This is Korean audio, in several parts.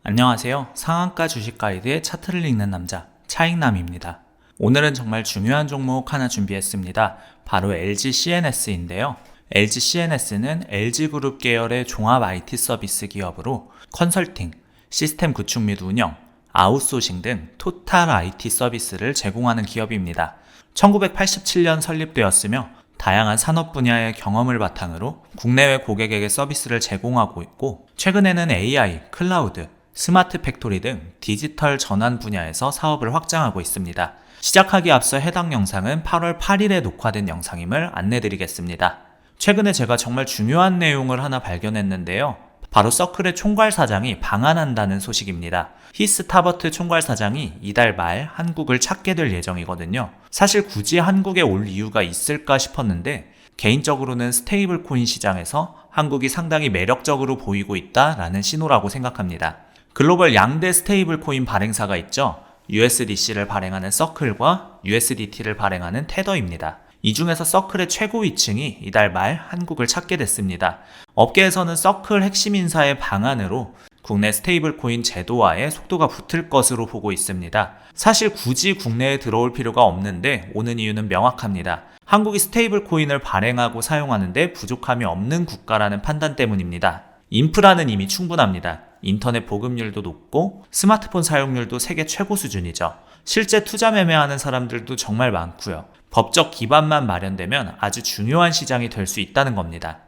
안녕하세요. 상한가 주식 가이드의 차트를 읽는 남자 차익남입니다. 오늘은 정말 중요한 종목 하나 준비했습니다. 바로 LG CNS인데요. LG CNS는 LG그룹 계열의 종합 IT 서비스 기업으로 컨설팅, 시스템 구축 및 운영, 아웃소싱 등 토탈 IT 서비스를 제공하는 기업입니다. 1987년 설립되었으며 다양한 산업 분야의 경험을 바탕으로 국내외 고객에게 서비스를 제공하고 있고, 최근에는 AI, 클라우드, 스마트 팩토리 등 디지털 전환 분야에서 사업을 확장하고 있습니다. 시작하기 앞서 해당 영상은 8월 8일에 녹화된 영상임을 안내드리겠습니다. 최근에 제가 정말 중요한 내용을 하나 발견했는데요. 바로 서클의 총괄사장이 방한한다는 소식입니다. 히스 타버트 총괄사장이 이달 말 한국을 찾게 될 예정이거든요. 사실 굳이 한국에 올 이유가 있을까 싶었는데, 개인적으로는 스테이블 코인 시장에서 한국이 상당히 매력적으로 보이고 있다라는 신호라고 생각합니다. 글로벌 양대 스테이블 코인 발행사가 있죠. USDC를 발행하는 서클과 USDT를 발행하는 테더입니다. 이 중에서 서클의 최고 위층이 이달 말 한국을 찾게 됐습니다. 업계에서는 서클 핵심 인사의 방안으로 국내 스테이블 코인 제도화에 속도가 붙을 것으로 보고 있습니다. 사실 굳이 국내에 들어올 필요가 없는데 오는 이유는 명확합니다. 한국이 스테이블 코인을 발행하고 사용하는데 부족함이 없는 국가라는 판단 때문입니다. 인프라는 이미 충분합니다. 인터넷 보급률도 높고 스마트폰 사용률도 세계 최고 수준이죠. 실제 투자 매매하는 사람들도 정말 많고요. 법적 기반만 마련되면 아주 중요한 시장이 될 수 있다는 겁니다.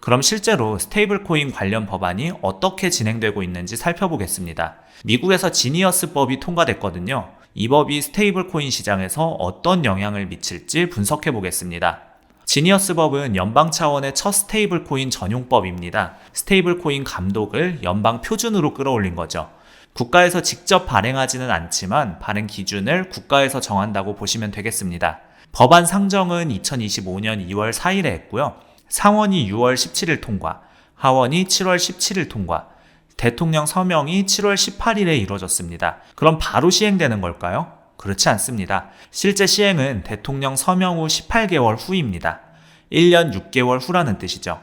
그럼 실제로 스테이블 코인 관련 법안이 어떻게 진행되고 있는지 살펴보겠습니다. 미국에서 지니어스법이 통과됐거든요. 이 법이 스테이블 코인 시장에서 어떤 영향을 미칠지 분석해 보겠습니다. 지니어스법은 연방 차원의 첫 스테이블 코인 전용법입니다. 스테이블 코인 감독을 연방 표준으로 끌어올린 거죠. 국가에서 직접 발행하지는 않지만 발행 기준을 국가에서 정한다고 보시면 되겠습니다. 법안 상정은 2025년 2월 4일에 했고요. 상원이 6월 17일 통과, 하원이 7월 17일 통과, 대통령 서명이 7월 18일에 이루어졌습니다. 그럼 바로 시행되는 걸까요? 그렇지 않습니다. 실제 시행은 대통령 서명 후 18개월 후입니다. 1년 6개월 후라는 뜻이죠.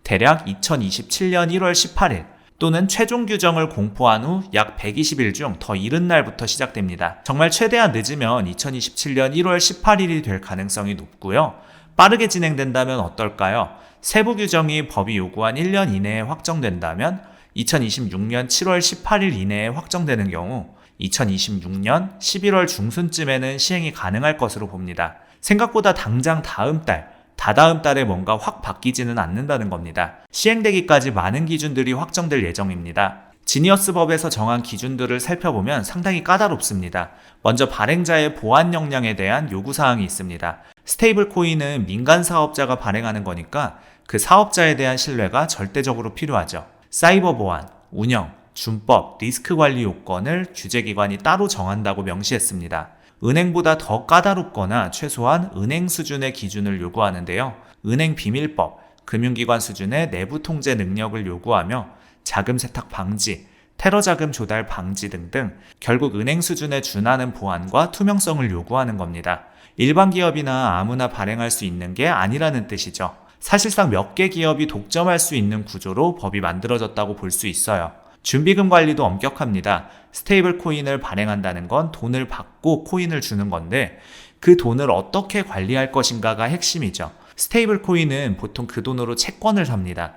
대략 2027년 1월 18일 또는 최종 규정을 공포한 후 약 120일 중 더 이른 날부터 시작됩니다. 정말 최대한 늦으면 2027년 1월 18일이 될 가능성이 높고요. 빠르게 진행된다면 어떨까요? 세부 규정이 법이 요구한 1년 이내에 확정된다면 2026년 7월 18일 이내에 확정되는 경우 2026년 11월 중순쯤에는 시행이 가능할 것으로 봅니다. 생각보다 당장 다음 달, 다다음 달에 뭔가 확 바뀌지는 않는다는 겁니다. 시행되기까지 많은 기준들이 확정될 예정입니다. 지니어스법에서 정한 기준들을 살펴보면 상당히 까다롭습니다. 먼저 발행자의 보안 역량에 대한 요구사항이 있습니다. 스테이블 코인은 민간 사업자가 발행하는 거니까 그 사업자에 대한 신뢰가 절대적으로 필요하죠. 사이버 보안, 운영, 준법, 리스크 관리 요건을 규제기관이 따로 정한다고 명시했습니다. 은행보다 더 까다롭거나 최소한 은행 수준의 기준을 요구하는데요. 은행 비밀법, 금융기관 수준의 내부 통제 능력을 요구하며 자금 세탁 방지, 테러 자금 조달 방지 등등 결국 은행 수준에 준하는 보안과 투명성을 요구하는 겁니다. 일반 기업이나 아무나 발행할 수 있는 게 아니라는 뜻이죠. 사실상 몇 개 기업이 독점할 수 있는 구조로 법이 만들어졌다고 볼 수 있어요. 준비금 관리도 엄격합니다. 스테이블 코인을 발행한다는 건 돈을 받고 코인을 주는 건데 그 돈을 어떻게 관리할 것인가가 핵심이죠. 스테이블 코인은 보통 그 돈으로 채권을 삽니다.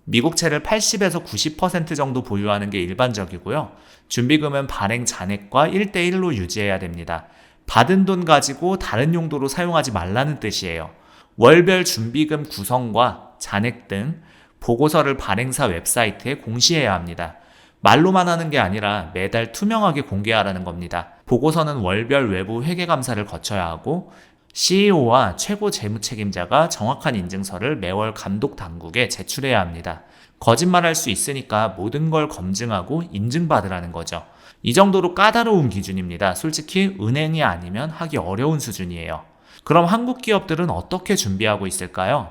미국채를 80에서 90% 정도 보유하는 게 일반적이고요. 준비금은 발행 잔액과 1대1로 유지해야 됩니다. 받은 돈 가지고 다른 용도로 사용하지 말라는 뜻이에요. 월별 준비금 구성과 잔액 등 보고서를 발행사 웹사이트에 공시해야 합니다. 말로만 하는 게 아니라 매달 투명하게 공개하라는 겁니다. 보고서는 월별 외부 회계감사를 거쳐야 하고 CEO와 최고 재무책임자가 정확한 인증서를 매월 감독 당국에 제출해야 합니다. 거짓말할 수 있으니까 모든 걸 검증하고 인증받으라는 거죠. 이 정도로 까다로운 기준입니다. 솔직히 은행이 아니면 하기 어려운 수준이에요. 그럼 한국 기업들은 어떻게 준비하고 있을까요?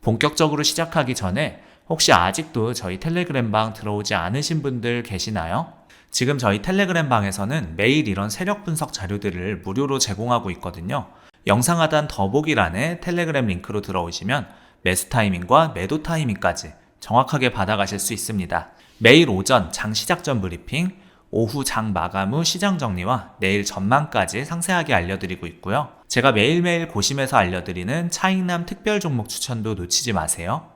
본격적으로 시작하기 전에 혹시 아직도 저희 텔레그램 방 들어오지 않으신 분들 계시나요? 지금 저희 텔레그램 방에서는 매일 이런 세력 분석 자료들을 무료로 제공하고 있거든요. 영상 하단 더보기란에 텔레그램 링크로 들어오시면 매수 타이밍과 매도 타이밍까지 정확하게 받아가실 수 있습니다. 매일 오전 장 시작 전 브리핑, 오후 장 마감 후 시장 정리와 내일 전망까지 상세하게 알려드리고 있고요. 제가 매일매일 고심해서 알려드리는 차익남 특별 종목 추천도 놓치지 마세요.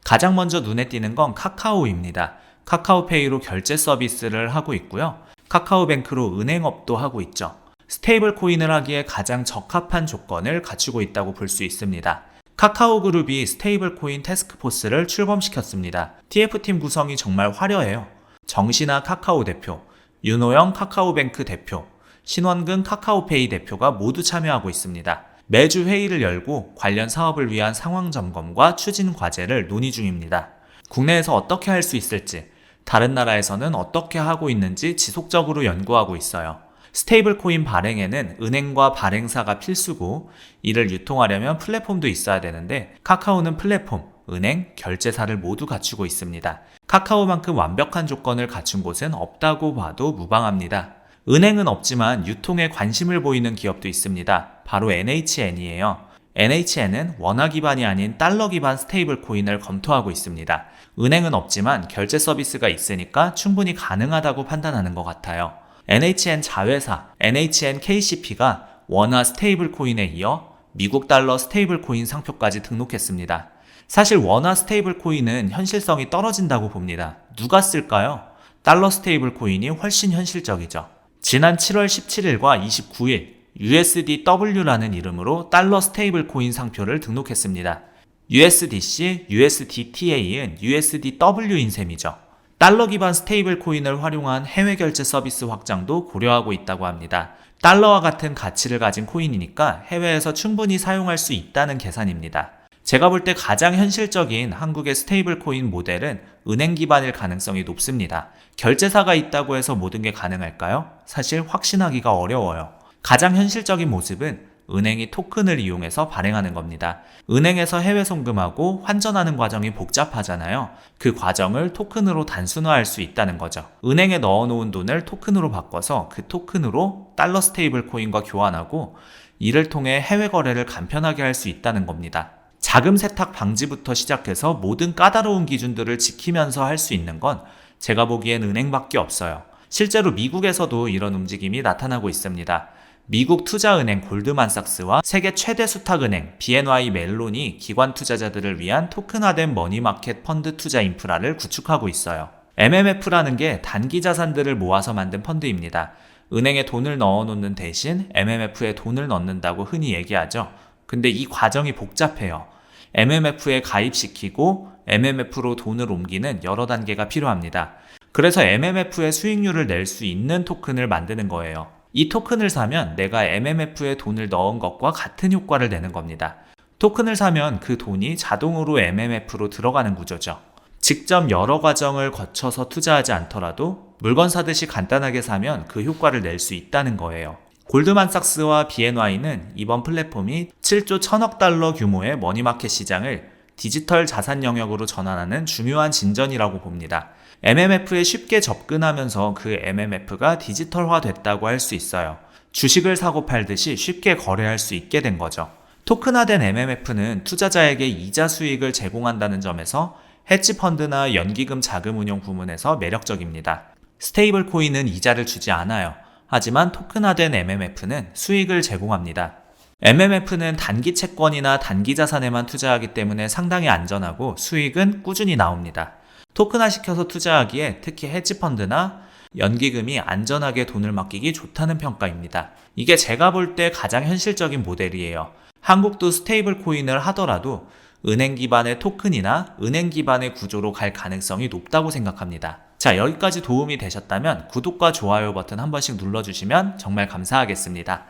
가장 먼저 눈에 띄는 건 카카오입니다. 카카오페이로 결제 서비스를 하고 있고요. 카카오뱅크로 은행업도 하고 있죠. 스테이블 코인을 하기에 가장 적합한 조건을 갖추고 있다고 볼 수 있습니다. 카카오그룹이 스테이블 코인 태스크포스를 출범시켰습니다. TF팀 구성이 정말 화려해요. 정신아 카카오 대표, 윤호영 카카오뱅크 대표, 신원근 카카오페이 대표가 모두 참여하고 있습니다. 매주 회의를 열고 관련 사업을 위한 상황 점검과 추진 과제를 논의 중입니다. 국내에서 어떻게 할 수 있을지, 다른 나라에서는 어떻게 하고 있는지 지속적으로 연구하고 있어요. 스테이블 코인 발행에는 은행과 발행사가 필수고, 이를 유통하려면 플랫폼도 있어야 되는데 카카오는 플랫폼, 은행, 결제사를 모두 갖추고 있습니다. 카카오만큼 완벽한 조건을 갖춘 곳은 없다고 봐도 무방합니다. 은행은 없지만 유통에 관심을 보이는 기업도 있습니다. 바로 NHN이에요. NHN은 원화 기반이 아닌 달러 기반 스테이블 코인을 검토하고 있습니다. 은행은 없지만 결제 서비스가 있으니까 충분히 가능하다고 판단하는 것 같아요. NHN 자회사 NHNKCP가 원화 스테이블 코인에 이어 미국 달러 스테이블 코인 상표까지 등록했습니다. 사실 원화 스테이블 코인은 현실성이 떨어진다고 봅니다. 누가 쓸까요? 달러 스테이블 코인이 훨씬 현실적이죠. 지난 7월 17일과 29일 USDW라는 이름으로 달러 스테이블 코인 상표를 등록했습니다. USDC, USDTA는 USDW인 셈이죠. 달러 기반 스테이블 코인을 활용한 해외 결제 서비스 확장도 고려하고 있다고 합니다. 달러와 같은 가치를 가진 코인이니까 해외에서 충분히 사용할 수 있다는 계산입니다. 제가 볼 때 가장 현실적인 한국의 스테이블 코인 모델은 은행 기반일 가능성이 높습니다. 결제사가 있다고 해서 모든 게 가능할까요? 사실 확신하기가 어려워요. 가장 현실적인 모습은 은행이 토큰을 이용해서 발행하는 겁니다. 은행에서 해외 송금하고 환전하는 과정이 복잡하잖아요. 그 과정을 토큰으로 단순화할 수 있다는 거죠. 은행에 넣어놓은 돈을 토큰으로 바꿔서 그 토큰으로 달러 스테이블 코인과 교환하고, 이를 통해 해외 거래를 간편하게 할 수 있다는 겁니다. 자금 세탁 방지부터 시작해서 모든 까다로운 기준들을 지키면서 할 수 있는 건 제가 보기엔 은행밖에 없어요. 실제로 미국에서도 이런 움직임이 나타나고 있습니다. 미국 투자은행 골드만삭스와 세계 최대 수탁은행 BNY 멜론이 기관 투자자들을 위한 토큰화된 머니마켓 펀드 투자 인프라를 구축하고 있어요. MMF라는 게 단기 자산들을 모아서 만든 펀드입니다. 은행에 돈을 넣어놓는 대신 MMF에 돈을 넣는다고 흔히 얘기하죠. 근데 이 과정이 복잡해요. MMF에 가입시키고 MMF로 돈을 옮기는 여러 단계가 필요합니다. 그래서 MMF의 수익률을 낼 수 있는 토큰을 만드는 거예요. 이 토큰을 사면 내가 MMF에 돈을 넣은 것과 같은 효과를 내는 겁니다. 토큰을 사면 그 돈이 자동으로 MMF로 들어가는 구조죠. 직접 여러 과정을 거쳐서 투자하지 않더라도 물건 사듯이 간단하게 사면 그 효과를 낼 수 있다는 거예요. 골드만삭스와 BNY는 이번 플랫폼이 7조 1000억 달러 규모의 머니마켓 시장을 디지털 자산 영역으로 전환하는 중요한 진전이라고 봅니다. MMF에 쉽게 접근하면서 그 MMF가 디지털화 됐다고 할 수 있어요. 주식을 사고 팔듯이 쉽게 거래할 수 있게 된 거죠. 토큰화된 MMF는 투자자에게 이자 수익을 제공한다는 점에서 헤지펀드나 연기금 자금운용 부문에서 매력적입니다. 스테이블 코인은 이자를 주지 않아요. 하지만 토큰화된 MMF는 수익을 제공합니다. MMF는 단기 채권이나 단기 자산에만 투자하기 때문에 상당히 안전하고 수익은 꾸준히 나옵니다. 토큰화시켜서 투자하기에 특히 헤지펀드나 연기금이 안전하게 돈을 맡기기 좋다는 평가입니다. 이게 제가 볼 때 가장 현실적인 모델이에요. 한국도 스테이블 코인을 하더라도 은행 기반의 토큰이나 은행 기반의 구조로 갈 가능성이 높다고 생각합니다. 자, 여기까지 도움이 되셨다면 구독과 좋아요 버튼 한 번씩 눌러주시면 정말 감사하겠습니다.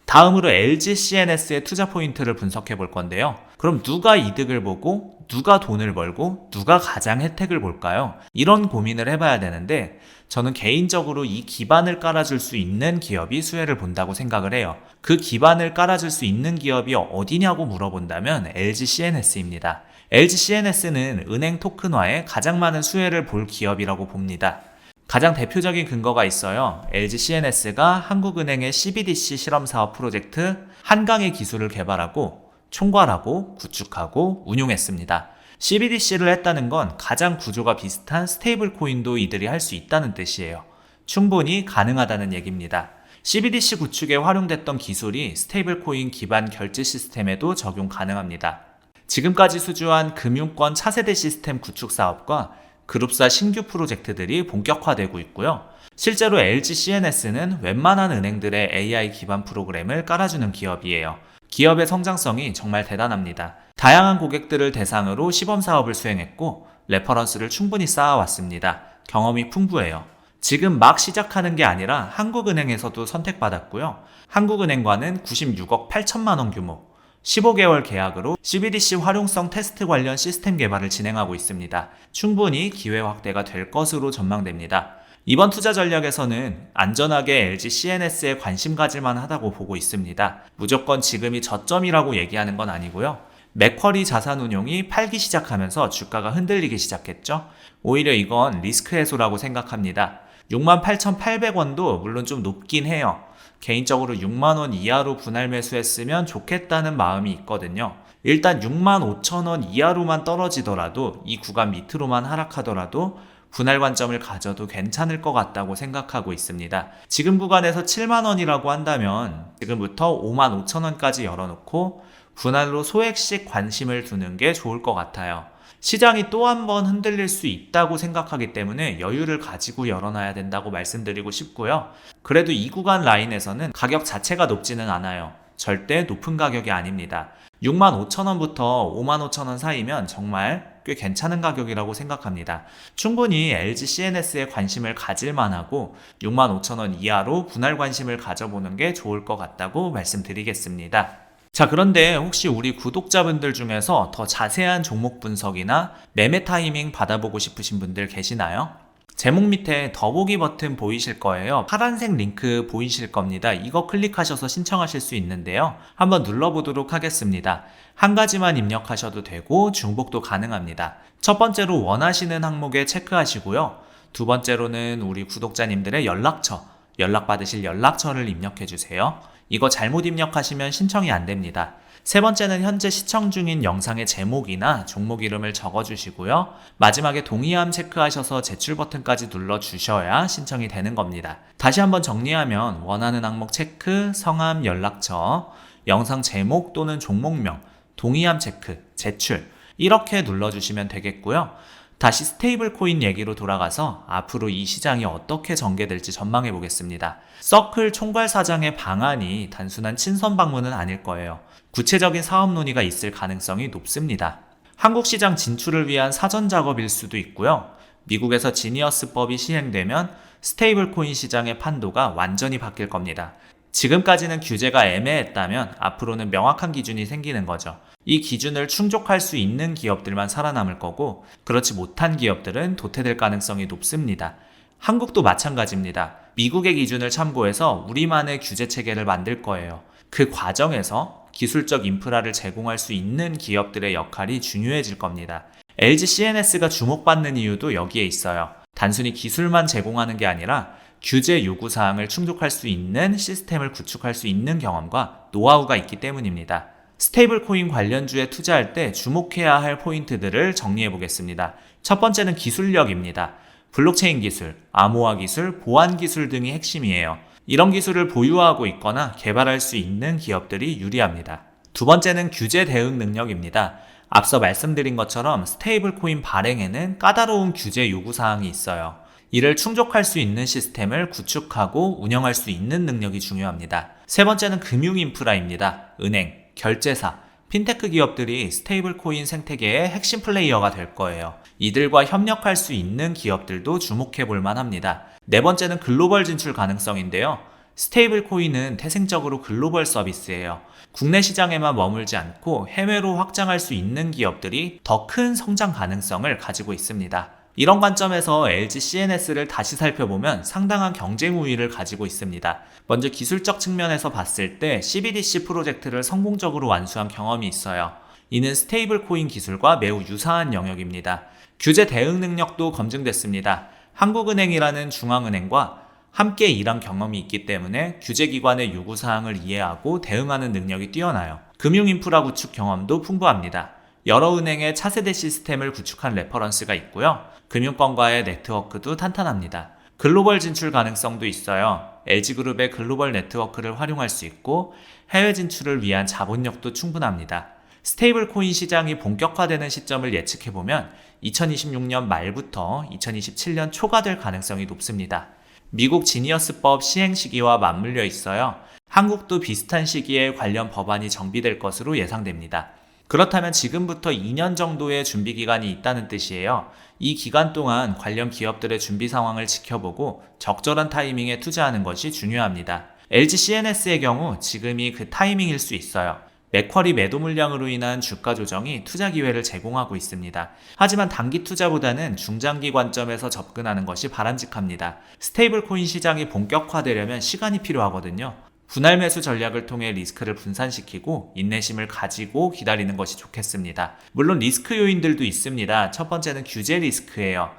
다음으로 LG CNS의 투자 포인트를 분석해 볼 건데요. 그럼 누가 이득을 보고 누가 돈을 벌고 누가 가장 혜택을 볼까요? 이런 고민을 해봐야 되는데 저는 개인적으로 이 기반을 깔아줄 수 있는 기업이 수혜를 본다고 생각을 해요. 그 기반을 깔아줄 수 있는 기업이 어디냐고 물어본다면 LG CNS입니다. LG CNS는 은행 토큰화에 가장 많은 수혜를 볼 기업이라고 봅니다. 가장 대표적인 근거가 있어요. LG CNS가 한국은행의 CBDC 실험사업 프로젝트 한강의 기술을 개발하고 총괄하고 구축하고 운용했습니다. CBDC를 했다는 건 가장 구조가 비슷한 스테이블 코인도 이들이 할 수 있다는 뜻이에요. 충분히 가능하다는 얘기입니다. CBDC 구축에 활용됐던 기술이 스테이블 코인 기반 결제 시스템에도 적용 가능합니다. 지금까지 수주한 금융권 차세대 시스템 구축 사업과 그룹사 신규 프로젝트들이 본격화되고 있고요. 실제로 LG CNS는 웬만한 은행들의 AI 기반 프로그램을 깔아주는 기업이에요. 기업의 성장성이 정말 대단합니다. 다양한 고객들을 대상으로 시범 사업을 수행했고 레퍼런스를 충분히 쌓아왔습니다. 경험이 풍부해요. 지금 막 시작하는 게 아니라 한국은행에서도 선택받았고요. 한국은행과는 96억 8천만 원 규모, 15개월 계약으로 CBDC 활용성 테스트 관련 시스템 개발을 진행하고 있습니다. 충분히 기회 확대가 될 것으로 전망됩니다. 이번 투자 전략에서는 안전하게 LG CNS에 관심 가질만 하다고 보고 있습니다. 무조건 지금이 저점이라고 얘기하는 건 아니고요. 맥쿼리 자산운용이 팔기 시작하면서 주가가 흔들리기 시작했죠. 오히려 이건 리스크 해소라고 생각합니다. 68,800원도 물론 좀 높긴 해요. 개인적으로 6만원 이하로 분할 매수했으면 좋겠다는 마음이 있거든요. 일단 65,000원 이하로만 떨어지더라도, 이 구간 밑으로만 하락하더라도 분할 관점을 가져도 괜찮을 것 같다고 생각하고 있습니다. 지금 구간에서 7만원이라고 한다면 지금부터 55,000원까지 열어놓고 분할로 소액씩 관심을 두는 게 좋을 것 같아요. 시장이 또 한 번 흔들릴 수 있다고 생각하기 때문에 여유를 가지고 열어놔야 된다고 말씀드리고 싶고요. 그래도 이 구간 라인에서는 가격 자체가 높지는 않아요. 절대 높은 가격이 아닙니다. 65,000원부터 55,000원 사이면 정말 꽤 괜찮은 가격이라고 생각합니다. 충분히 LG CNS에 관심을 가질 만하고 65,000원 이하로 분할 관심을 가져보는 게 좋을 것 같다고 말씀드리겠습니다. 자, 그런데 혹시 우리 구독자분들 중에서 더 자세한 종목 분석이나 매매 타이밍 받아보고 싶으신 분들 계시나요? 제목 밑에 더보기 버튼 보이실 거예요. 파란색 링크 보이실 겁니다. 이거 클릭하셔서 신청하실 수 있는데요. 한번 눌러보도록 하겠습니다. 한 가지만 입력하셔도 되고 중복도 가능합니다. 첫 번째로 원하시는 항목에 체크하시고요. 두 번째로는 우리 구독자님들의 연락처, 연락받으실 연락처를 입력해주세요. 이거 잘못 입력하시면 신청이 안 됩니다. 세 번째는 현재 시청 중인 영상의 제목이나 종목 이름을 적어주시고요. 마지막에 동의함 체크하셔서 제출 버튼까지 눌러주셔야 신청이 되는 겁니다. 다시 한번 정리하면 원하는 항목 체크, 성함, 연락처, 영상 제목 또는 종목명, 동의함 체크, 제출 이렇게 눌러주시면 되겠고요. 다시 스테이블 코인 얘기로 돌아가서 앞으로 이 시장이 어떻게 전개될지 전망해 보겠습니다. 서클 총괄사장의 방안이 단순한 친선 방문은 아닐 거예요. 구체적인 사업 논의가 있을 가능성이 높습니다. 한국 시장 진출을 위한 사전 작업일 수도 있고요. 미국에서 지니어스법이 시행되면 스테이블 코인 시장의 판도가 완전히 바뀔 겁니다. 지금까지는 규제가 애매했다면 앞으로는 명확한 기준이 생기는 거죠. 이 기준을 충족할 수 있는 기업들만 살아남을 거고 그렇지 못한 기업들은 도태될 가능성이 높습니다. 한국도 마찬가지입니다. 미국의 기준을 참고해서 우리만의 규제 체계를 만들 거예요. 그 과정에서 기술적 인프라를 제공할 수 있는 기업들의 역할이 중요해질 겁니다. LG CNS가 주목받는 이유도 여기에 있어요. 단순히 기술만 제공하는 게 아니라 규제 요구사항을 충족할 수 있는 시스템을 구축할 수 있는 경험과 노하우가 있기 때문입니다. 스테이블 코인 관련주에 투자할 때 주목해야 할 포인트들을 정리해 보겠습니다. 첫 번째는 기술력입니다. 블록체인 기술, 암호화 기술, 보안 기술 등이 핵심이에요. 이런 기술을 보유하고 있거나 개발할 수 있는 기업들이 유리합니다. 두 번째는 규제 대응 능력입니다. 앞서 말씀드린 것처럼 스테이블 코인 발행에는 까다로운 규제 요구사항이 있어요. 이를 충족할 수 있는 시스템을 구축하고 운영할 수 있는 능력이 중요합니다. 세 번째는 금융 인프라입니다. 은행, 결제사, 핀테크 기업들이 스테이블 코인 생태계의 핵심 플레이어가 될 거예요. 이들과 협력할 수 있는 기업들도 주목해 볼 만합니다. 네 번째는 글로벌 진출 가능성인데요. 스테이블 코인은 태생적으로 글로벌 서비스예요. 국내 시장에만 머물지 않고 해외로 확장할 수 있는 기업들이 더 큰 성장 가능성을 가지고 있습니다. 이런 관점에서 LG CNS를 다시 살펴보면 상당한 경쟁 우위를 가지고 있습니다. 먼저 기술적 측면에서 봤을 때 CBDC 프로젝트를 성공적으로 완수한 경험이 있어요. 이는 스테이블 코인 기술과 매우 유사한 영역입니다. 규제 대응 능력도 검증됐습니다. 한국은행이라는 중앙은행과 함께 일한 경험이 있기 때문에 규제기관의 요구사항을 이해하고 대응하는 능력이 뛰어나요. 금융인프라 구축 경험도 풍부합니다. 여러 은행의 차세대 시스템을 구축한 레퍼런스가 있고요. 금융권과의 네트워크도 탄탄합니다. 글로벌 진출 가능성도 있어요. LG그룹의 글로벌 네트워크를 활용할 수 있고 해외 진출을 위한 자본력도 충분합니다. 스테이블 코인 시장이 본격화되는 시점을 예측해보면 2026년 말부터 2027년 초가 될 가능성이 높습니다. 미국 지니어스법 시행 시기와 맞물려 있어요. 한국도 비슷한 시기에 관련 법안이 정비될 것으로 예상됩니다. 그렇다면 지금부터 2년 정도의 준비 기간이 있다는 뜻이에요. 이 기간 동안 관련 기업들의 준비 상황을 지켜보고 적절한 타이밍에 투자하는 것이 중요합니다. LG CNS의 경우 지금이 그 타이밍일 수 있어요. 맥쿼리 매도 물량으로 인한 주가 조정이 투자 기회를 제공하고 있습니다. 하지만 단기 투자보다는 중장기 관점에서 접근하는 것이 바람직합니다. 스테이블 코인 시장이 본격화되려면 시간이 필요하거든요. 분할 매수 전략을 통해 리스크를 분산시키고 인내심을 가지고 기다리는 것이 좋겠습니다. 물론 리스크 요인들도 있습니다. 첫 번째는 규제 리스크예요.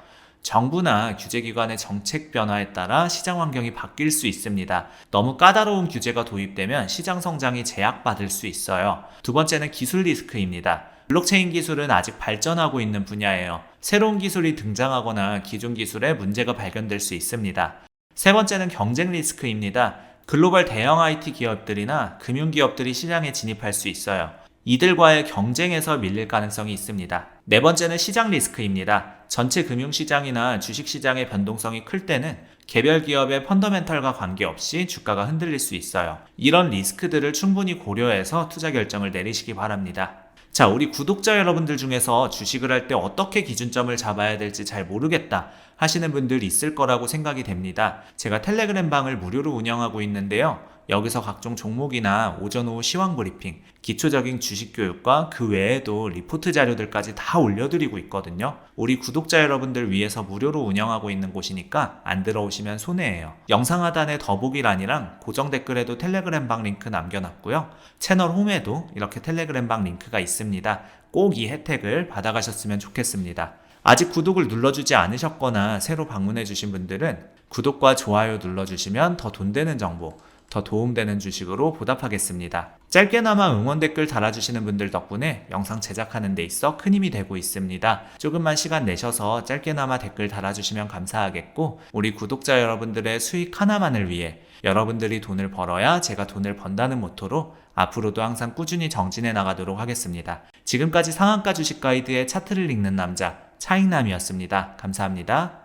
정부나 규제기관의 정책 변화에 따라 시장 환경이 바뀔 수 있습니다. 너무 까다로운 규제가 도입되면 시장 성장이 제약받을 수 있어요. 두 번째는 기술 리스크입니다. 블록체인 기술은 아직 발전하고 있는 분야예요. 새로운 기술이 등장하거나 기존 기술에 문제가 발견될 수 있습니다. 세 번째는 경쟁 리스크입니다. 글로벌 대형 IT 기업들이나 금융기업들이 시장에 진입할 수 있어요. 이들과의 경쟁에서 밀릴 가능성이 있습니다. 네 번째는 시장 리스크입니다. 전체 금융시장이나 주식시장의 변동성이 클 때는 개별 기업의 펀더멘털과 관계없이 주가가 흔들릴 수 있어요. 이런 리스크들을 충분히 고려해서 투자 결정을 내리시기 바랍니다. 자, 우리 구독자 여러분들 중에서 주식을 할 때 어떻게 기준점을 잡아야 될지 잘 모르겠다 하시는 분들 있을 거라고 생각이 됩니다. 제가 텔레그램 방을 무료로 운영하고 있는데요. 여기서 각종 종목이나 오전 오후 시황 브리핑, 기초적인 주식 교육과 그 외에도 리포트 자료들까지 다 올려드리고 있거든요. 우리 구독자 여러분들 위해서 무료로 운영하고 있는 곳이니까 안 들어오시면 손해예요. 영상 하단에 더보기란이랑 고정 댓글에도 텔레그램 방 링크 남겨놨고요. 채널 홈에도 이렇게 텔레그램 방 링크가 있습니다. 꼭 이 혜택을 받아가셨으면 좋겠습니다. 아직 구독을 눌러주지 않으셨거나 새로 방문해주신 분들은 구독과 좋아요 눌러주시면 더 돈 되는 정보, 더 도움되는 주식으로 보답하겠습니다. 짧게나마 응원 댓글 달아주시는 분들 덕분에 영상 제작하는 데 있어 큰 힘이 되고 있습니다. 조금만 시간 내셔서 짧게나마 댓글 달아주시면 감사하겠고, 우리 구독자 여러분들의 수익 하나만을 위해 여러분들이 돈을 벌어야 제가 돈을 번다는 모토로 앞으로도 항상 꾸준히 정진해 나가도록 하겠습니다. 지금까지 상한가 주식 가이드의 차트를 읽는 남자 차익남이었습니다. 감사합니다.